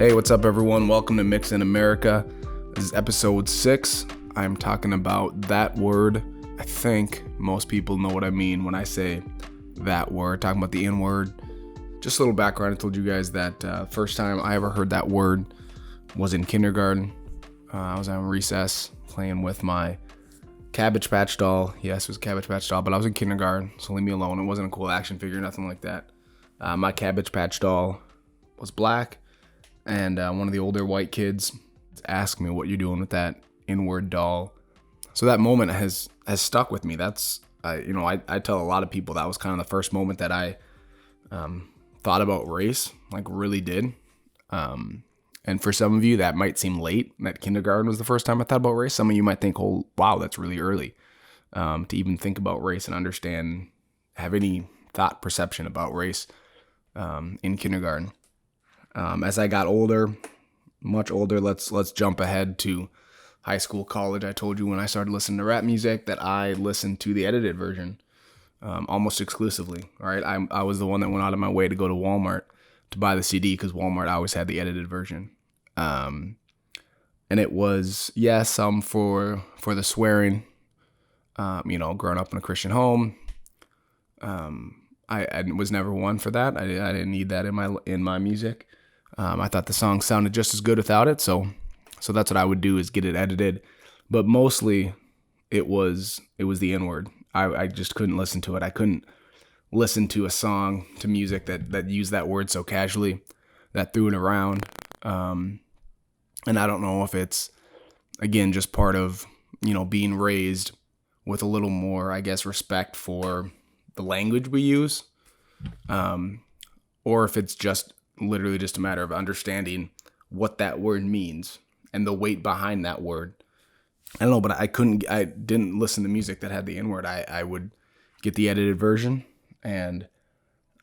Hey, what's up, everyone? Welcome to Mix in America. This is episode 6. I'm talking about that word. I think most people know what I mean when I say that word. Talking about the N-word. Just a little background. I told you guys that first time I ever heard that word was in kindergarten. I was on recess playing with my Cabbage Patch doll. Yes, it was a Cabbage Patch doll, but I was in kindergarten, so leave me alone. It wasn't a cool action figure, nothing like that. My Cabbage Patch doll was black. And one of the older white kids asked me, "What you doing with that N-word doll?" So that moment has stuck with me. That's I tell a lot of people that was kind of the first moment that I thought about race, like really did. And for some of you, that might seem late. That kindergarten was the first time I thought about race. Some of you might think, "Oh, wow, that's really early to even think about race and understand, have any thought perception about race in kindergarten." As I got older, much older, let's jump ahead to high school, college. I told you when I started listening to rap music that I listened to the edited version almost exclusively. All right, I was the one that went out of my way to go to Walmart to buy the CD because Walmart always had the edited version. And it was, some for the swearing. Growing up in a Christian home, I was never one for that. I didn't need that in my music. I thought the song sounded just as good without it, so that's what I would do, is get it edited. But mostly, it was the N-word. I just couldn't listen to it. I couldn't listen to a song, to music that used that word so casually, that threw it around. And I don't know if it's, again, just part of being raised with a little more, I guess, respect for the language we use, or if it's just literally just a matter of understanding what that word means and the weight behind that word. I don't know, but I didn't listen to music that had the N-word. I would get the edited version, and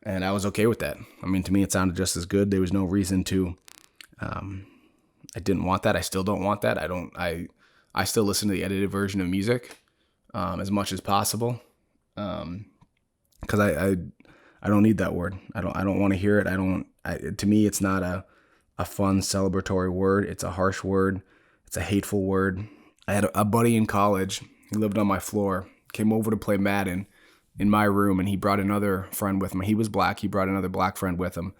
I was okay with that. I mean, to me, it sounded just as good. There was no reason to, I didn't want that. I still don't want that. I still listen to the edited version of music as much as possible. Because I don't need that word. I don't want to hear it. To me, it's not a fun celebratory word. It's a harsh word. It's a hateful word. I had a buddy in college. He lived on my floor. Came over to play Madden in my room, and he brought another friend with him. He was black. He brought another black friend with him,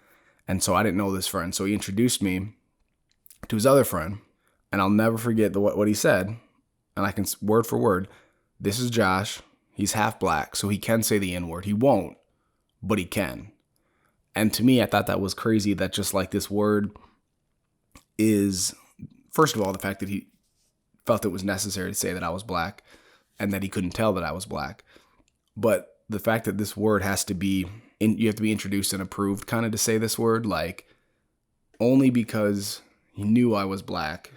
and so I didn't know this friend. So he introduced me to his other friend, and I'll never forget what he said. And I can, word for word, "This is Josh. He's half black, so he can say the N-word. He won't, but he can." And to me, I thought that was crazy, that just like this word is, first of all, the fact that he felt it was necessary to say that I was black and that he couldn't tell that I was black. But the fact that this word has to be, you have to be introduced and approved kind of to say this word, like only because he knew I was black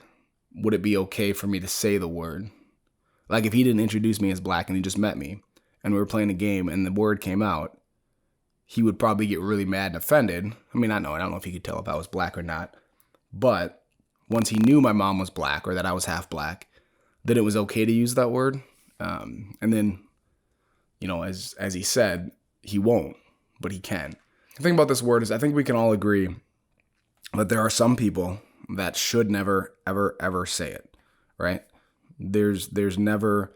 would it be okay for me to say the word. Like if he didn't introduce me as black and he just met me and we were playing a game and the word came out, he would probably get really mad and offended. I mean, I don't know if he could tell if I was black or not. But once he knew my mom was black or that I was half black, then it was okay to use that word. And then, as he said, he won't, but he can. The thing about this word is I think we can all agree that there are some people that should never, ever, ever say it, right? There's never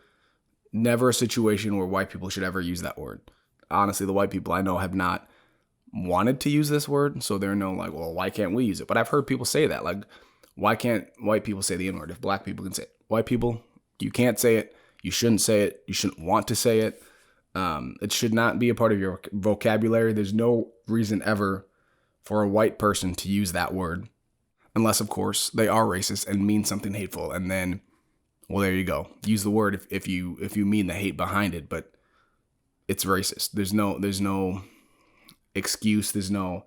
a situation where white people should ever use that word. Honestly, the white people I know have not wanted to use this word, so they're no like, well, why can't we use it? But I've heard people say that, like, why can't white people say the N-word if black people can say it? White people, you can't say it. You shouldn't say it. You shouldn't want to say it. It should not be a part of your vocabulary. There's no reason ever for a white person to use that word, unless, of course, they are racist and mean something hateful. And then, well, there you go. Use the word if you mean the hate behind it, but it's racist. There's no excuse. There's no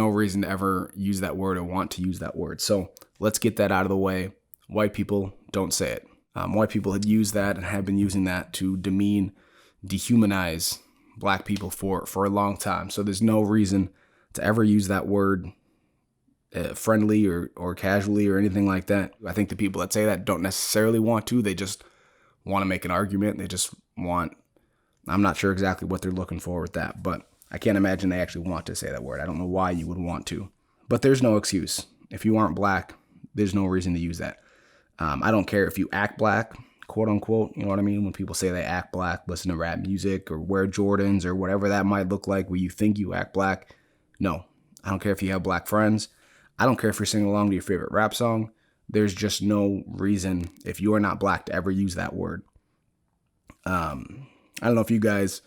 reason to ever use that word or want to use that word. So let's get that out of the way. White people, don't say it. White people had used that and have been using that to demean, dehumanize black people for a long time. So there's no reason to ever use that word friendly or casually or anything like that. I think the people that say that don't necessarily want to. They just want to make an argument. They just want, I'm not sure exactly what they're looking for with that, but I can't imagine they actually want to say that word. I don't know why you would want to. But there's no excuse. If you aren't black, there's no reason to use that. I don't care if you act black, quote unquote. You know what I mean? When people say they act black, listen to rap music or wear Jordans or whatever that might look like where you think you act black. No, I don't care if you have black friends. I don't care if you're singing along to your favorite rap song. There's just no reason, if you are not black, to ever use that word. I don't know if you guys,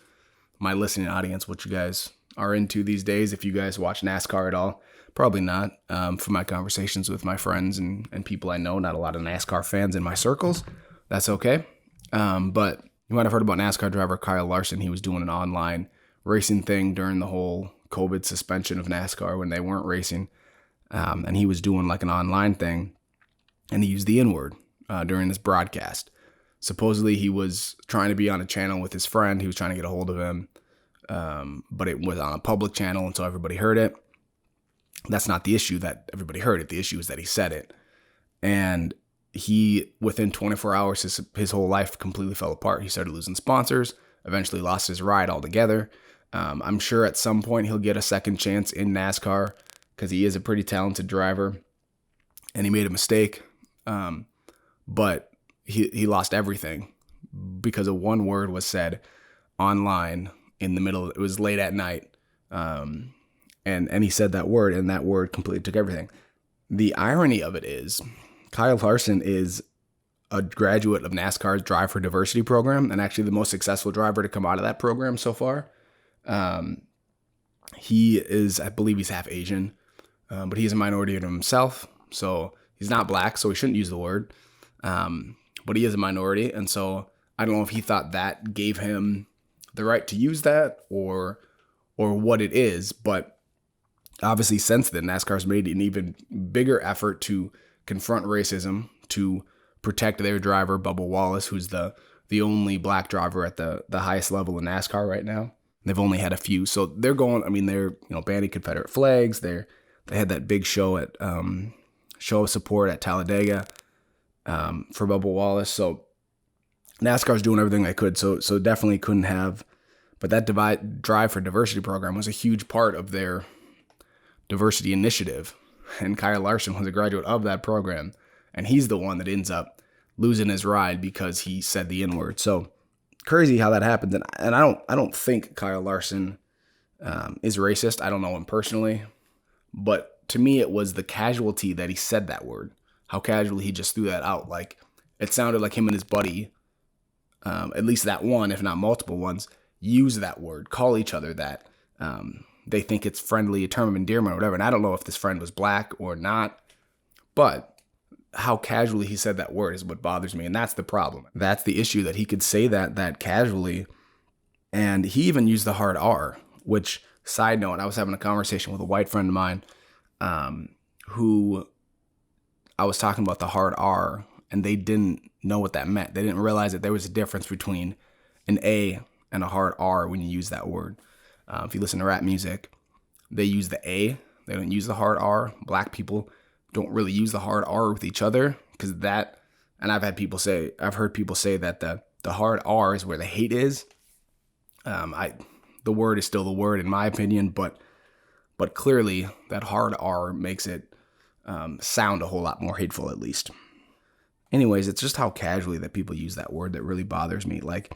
my listening audience, what you guys are into these days, if you guys watch NASCAR at all. Probably not. From my conversations with my friends and people I know, not a lot of NASCAR fans in my circles. That's okay. But you might have heard about NASCAR driver Kyle Larson. He was doing an online racing thing during the whole COVID suspension of NASCAR when they weren't racing. And he was doing like an online thing, and he used the N-word during this broadcast. Supposedly he was trying to be on a channel with his friend. He was trying to get a hold of him, but it was on a public channel, and so everybody heard it. That's not the issue that everybody heard it. The issue is that he said it. And he, within 24 hours, his whole life completely fell apart. He started losing sponsors, eventually lost his ride altogether. I'm sure at some point he'll get a second chance in NASCAR because he is a pretty talented driver and he made a mistake. But he lost everything because of one word was said online in the middle. It was late at night. And he said that word, and that word completely took everything. The irony of it is Kyle Larson is a graduate of NASCAR's Drive for Diversity program, and actually the most successful driver to come out of that program so far. He is, I believe he's half Asian, but he's a minority in himself. So he's not black, so he shouldn't use the word. But he is a minority. And so I don't know if he thought that gave him the right to use that or what it is. But obviously since then, NASCAR's made an even bigger effort to confront racism, to protect their driver, Bubba Wallace, who's the only black driver at the highest level in NASCAR right now. They've only had a few. So they're going, they're, banning Confederate flags. They had that big show at, show of support at Talladega, for Bubba Wallace. So NASCAR's doing everything they could. So definitely couldn't have, but that Drive for Diversity program was a huge part of their diversity initiative. And Kyle Larson was a graduate of that program. And he's the one that ends up losing his ride because he said the N-word. So crazy how that happened. And I don't think Kyle Larson is racist. I don't know him personally. But to me, it was the casualty that he said that word. How casually he just threw that out. Like, it sounded like him and his buddy, at least that one, if not multiple ones, use that word, call each other that. They think it's friendly, a term of endearment or whatever. And I don't know if this friend was black or not, but how casually he said that word is what bothers me. And that's the problem. That's the issue, that he could say that casually. And he even used the hard R, which, side note, I was having a conversation with a white friend of mine, who I was talking about the hard R, and they didn't know what that meant. They didn't realize that there was a difference between an A and a hard R when you use that word. If you listen to rap music, they use the A. They don't use the hard R. Black people don't really use the hard R with each other because that, and I've heard people say that the hard R is where the hate is. The word is still the word in my opinion, but clearly that hard R makes it sound a whole lot more hateful, at least. Anyways, it's just how casually that people use that word that really bothers me. Like,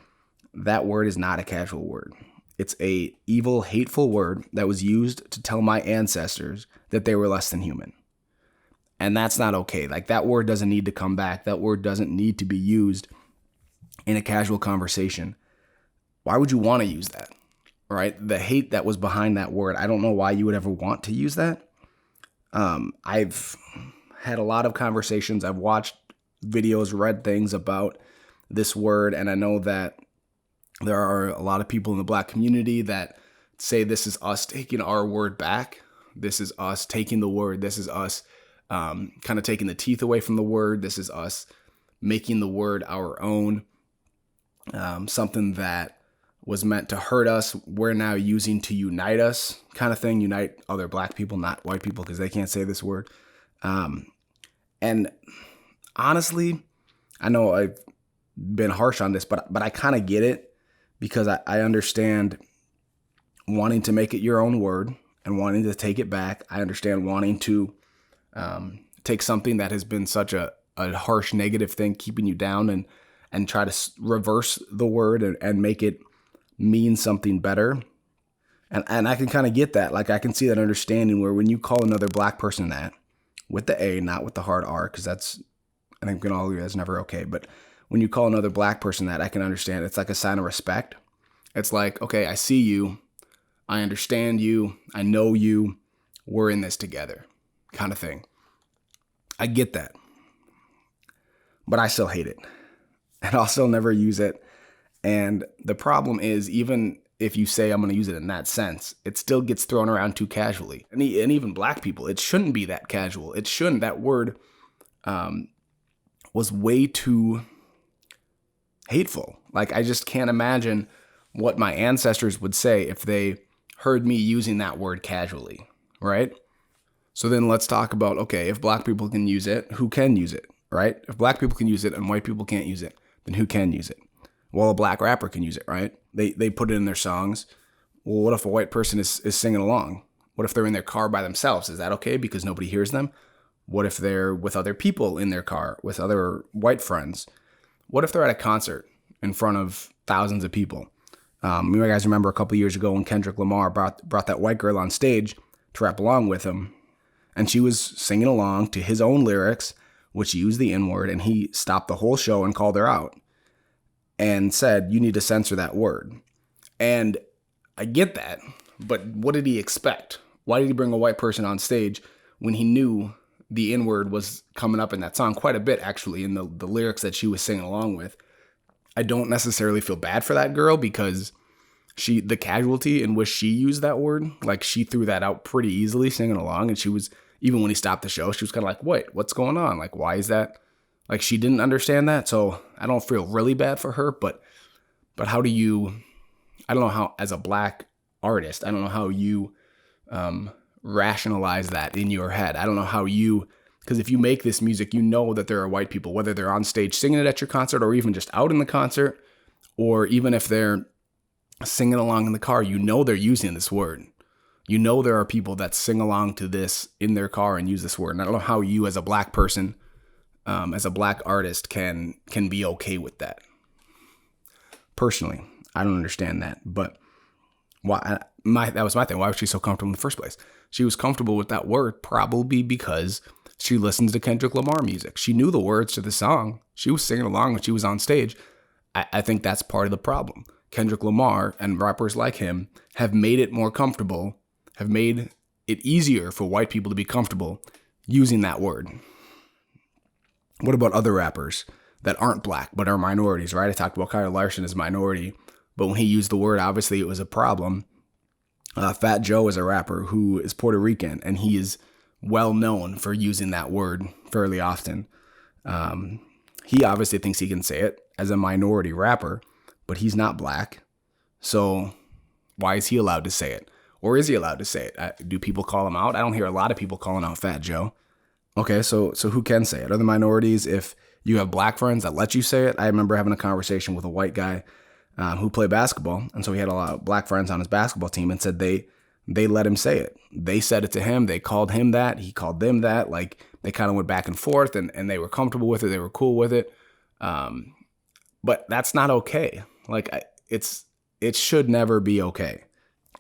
that word is not a casual word. It's a evil, hateful word that was used to tell my ancestors that they were less than human. And that's not okay. Like, that word doesn't need to come back. That word doesn't need to be used in a casual conversation. Why would you want to use that? Right? The hate that was behind that word, I don't know why you would ever want to use that. I've had a lot of conversations. I've watched videos, read things about this word, and I know that there are a lot of people in the black community that say this is us taking our word back. This is us taking the word. This is us kind of taking the teeth away from the word. This is us making the word our own. Something that was meant to hurt us, we're now using to unite us, kind of thing. Unite other black people, not white people, because they can't say this word. And honestly, I know I've been harsh on this, but I kind of get it, because I understand wanting to make it your own word and wanting to take it back. I understand wanting to take something that has been such a harsh negative thing keeping you down and try to reverse the word and make it mean something better. And I can kind of get that. Like, I can see that understanding where when you call another black person that, with the A, not with the hard R, because that's, I think we can all agree that's never okay. But when you call another black person that, I can understand. It's like a sign of respect. It's like, okay, I see you. I understand you. I know you. We're in this together, kind of thing. I get that. But I still hate it. And I'll still never use it. And the problem is, even if you say I'm going to use it in that sense, it still gets thrown around too casually. And even black people, it shouldn't be that casual. It shouldn't. That word was way too hateful. Like, I just can't imagine what my ancestors would say if they heard me using that word casually, right? So then let's talk about, okay, if black people can use it, who can use it, right? If black people can use it and white people can't use it, then who can use it? Well, a black rapper can use it, right? They put it in their songs. Well, what if a white person is singing along? What if they're in their car by themselves? Is that okay because nobody hears them? What if they're with other people in their car, with other white friends? What if they're at a concert in front of thousands of people? You guys remember a couple years ago when Kendrick Lamar brought that white girl on stage to rap along with him, and she was singing along to his own lyrics, which used the N-word, and he stopped the whole show and called her out and said, you need to censor that word. And I get that, but what did he expect? Why did he bring a white person on stage when he knew the N-word was coming up in that song quite a bit, actually, in the lyrics that she was singing along with? I don't necessarily feel bad for that girl because the casualty in which she used that word, like, she threw that out pretty easily singing along. And she was, even when he stopped the show, she was kind of like, wait, what's going on? Like, why is that? Like, she didn't understand that. So I don't feel really bad for her, but how do you, I don't know how, as a black artist, I don't know how you rationalize that in your head. I don't know how you, because if you make this music, you know that there are white people, whether they're on stage singing it at your concert or even just out in the concert, or even if they're singing along in the car, you know they're using this word. You know there are people that sing along to this in their car and use this word. And I don't know how you, as a black person, as a black artist, can be okay with that. Personally, I don't understand that. But why? That was my thing. Why was she so comfortable in the first place? She was comfortable with that word probably because she listens to Kendrick Lamar music. She knew the words to the song. She was singing along when she was on stage. I think that's part of the problem. Kendrick Lamar and rappers like him have made it more comfortable, have made it easier for white people to be comfortable using that word. What about other rappers that aren't black but are minorities, right? I talked about Kyle Larson as a minority, but when he used the word, obviously it was a problem. Fat Joe is a rapper who is Puerto Rican, and he is well known for using that word fairly often. He obviously thinks he can say it as a minority rapper, but he's not black. So why is he allowed to say it? Or is he allowed to say it? Do people call him out? I don't hear a lot of people calling out Fat Joe. Okay, so who can say it? Are the minorities? If you have black friends that let you say it? I remember having a conversation with a white guy who played basketball. And so he had a lot of black friends on his basketball team and said they let him say it. They said it to him. They called him that. He called them that. Like, they kind of went back and forth, and they were comfortable with it. They were cool with it. But that's not okay. Like, it should never be okay.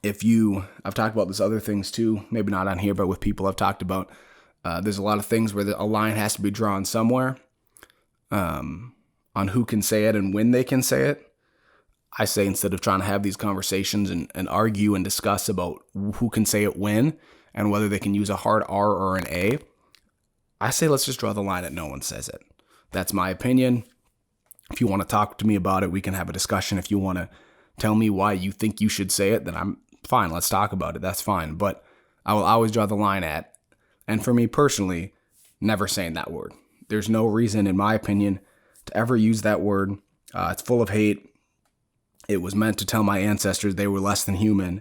I've talked about this other things too, maybe not on here, but with people I've talked about, there's a lot of things where a line has to be drawn somewhere on who can say it and when they can say it. I say, instead of trying to have these conversations and argue and discuss about who can say it when and whether they can use a hard R or an A, I say let's just draw the line at no one says it. That's my opinion. If you want to talk to me about it, we can have a discussion. If you want to tell me why you think you should say it, then I'm fine. Let's talk about it. That's fine. But I will always draw the line at, and for me personally, never saying that word. There's no reason, in my opinion, to ever use that word. It's full of hate. It was meant to tell my ancestors they were less than human,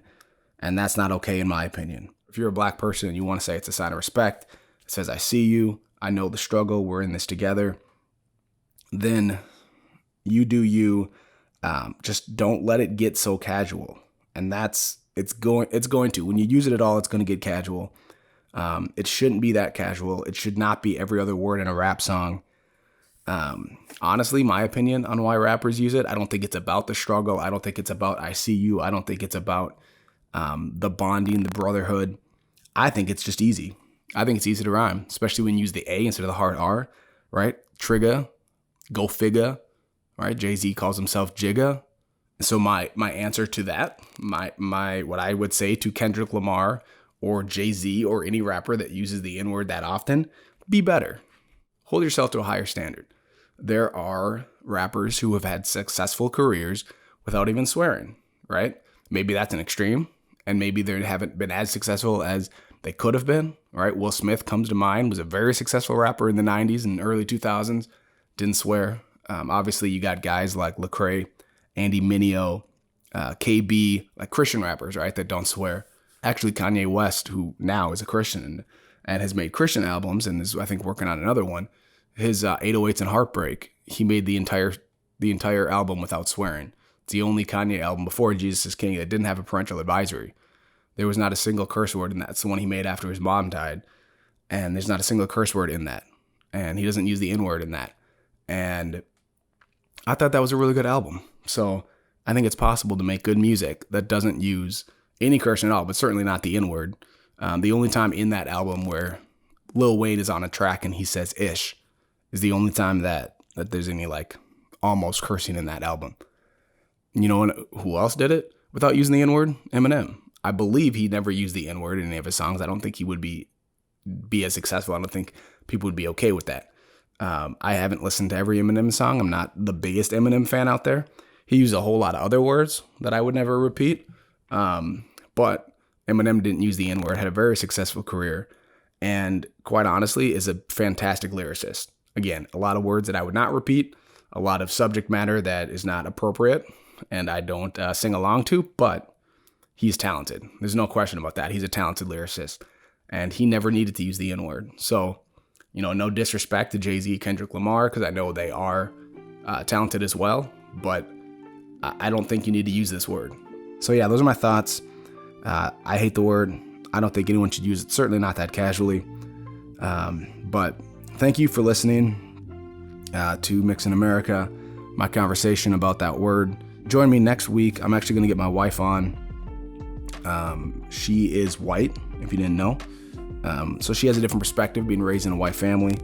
and that's not okay in my opinion. If you're a black person and you want to say it's a sign of respect, it says, I see you, I know the struggle, we're in this together, then you do you. Just don't let it get so casual. And it's going to, when you use it at all, it's going to get casual. It shouldn't be that casual. It should not be every other word in a rap song. Honestly, my opinion on why rappers use it, I don't think it's about the struggle. I don't think it's about I see you. I don't think it's about the bonding, the brotherhood. I think it's just easy. I think it's easy to rhyme, especially when you use the A instead of the hard R, right? Trigger, go figure, right? Jay-Z calls himself Jigga. So my answer to that, my what I would say to Kendrick Lamar or Jay-Z or any rapper that uses the N-word that often, be better. Hold yourself to a higher standard. There are rappers who have had successful careers without even swearing, right? Maybe that's an extreme, and maybe they haven't been as successful as they could have been, right? Will Smith comes to mind, was a very successful rapper in the 90s and early 2000s, didn't swear. Obviously, you got guys like Lecrae, Andy Mineo, KB, like Christian rappers, right, that don't swear. Actually, Kanye West, who now is a Christian and has made Christian albums and is, I think, working on another one, his 808s and Heartbreak, he made the entire album without swearing. It's the only Kanye album before Jesus is King that didn't have a parental advisory. There was not a single curse word in that. It's the one he made after his mom died. And there's not a single curse word in that. And he doesn't use the N-word in that. And I thought that was a really good album. So I think it's possible to make good music that doesn't use any cursing at all, but certainly not the N-word. The only time in that album where Lil Wayne is on a track and he says ish is the only time that there's any like almost cursing in that album. You know who else did it without using the N-word? Eminem. I believe he never used the N-word in any of his songs. I don't think he would be as successful. I don't think people would be okay with that. I haven't listened to every Eminem song. I'm not the biggest Eminem fan out there. He used a whole lot of other words that I would never repeat. But Eminem didn't use the N-word, had a very successful career, and quite honestly is a fantastic lyricist. Again, a lot of words that I would not repeat, a lot of subject matter that is not appropriate and I don't sing along to, but he's talented. There's no question about that. He's a talented lyricist, and he never needed to use the N-word. So, no disrespect to Jay-Z, Kendrick Lamar, because I know they are talented as well, but I don't think you need to use this word. So yeah, those are my thoughts. I hate the word. I don't think anyone should use it, certainly not that casually. But thank you for listening to Mix in America, my conversation about that word. Join me next week. I'm actually going to get my wife on. She is white, if you didn't know. So she has a different perspective, being raised in a white family.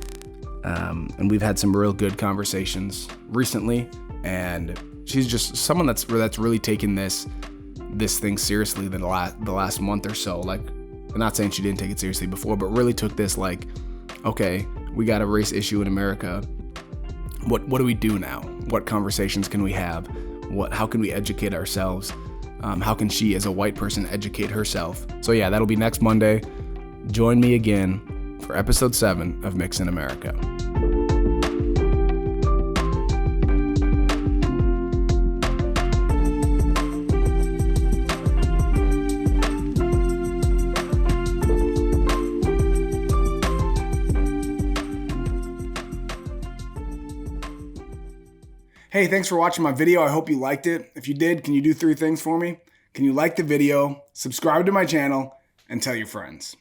And we've had some real good conversations recently. And she's just someone that's really taken this thing seriously the last month or so. Like, I'm not saying she didn't take it seriously before, but really took this like, okay, we got a race issue in America. What do we do now? What conversations can we have? How can we educate ourselves? How can she, as a white person, educate herself? So yeah, that'll be next Monday. Join me again for episode 7 of Mix in America. Hey, thanks for watching my video. I hope you liked it. If you did, can you do 3 things for me? Can you like the video, subscribe to my channel, and tell your friends?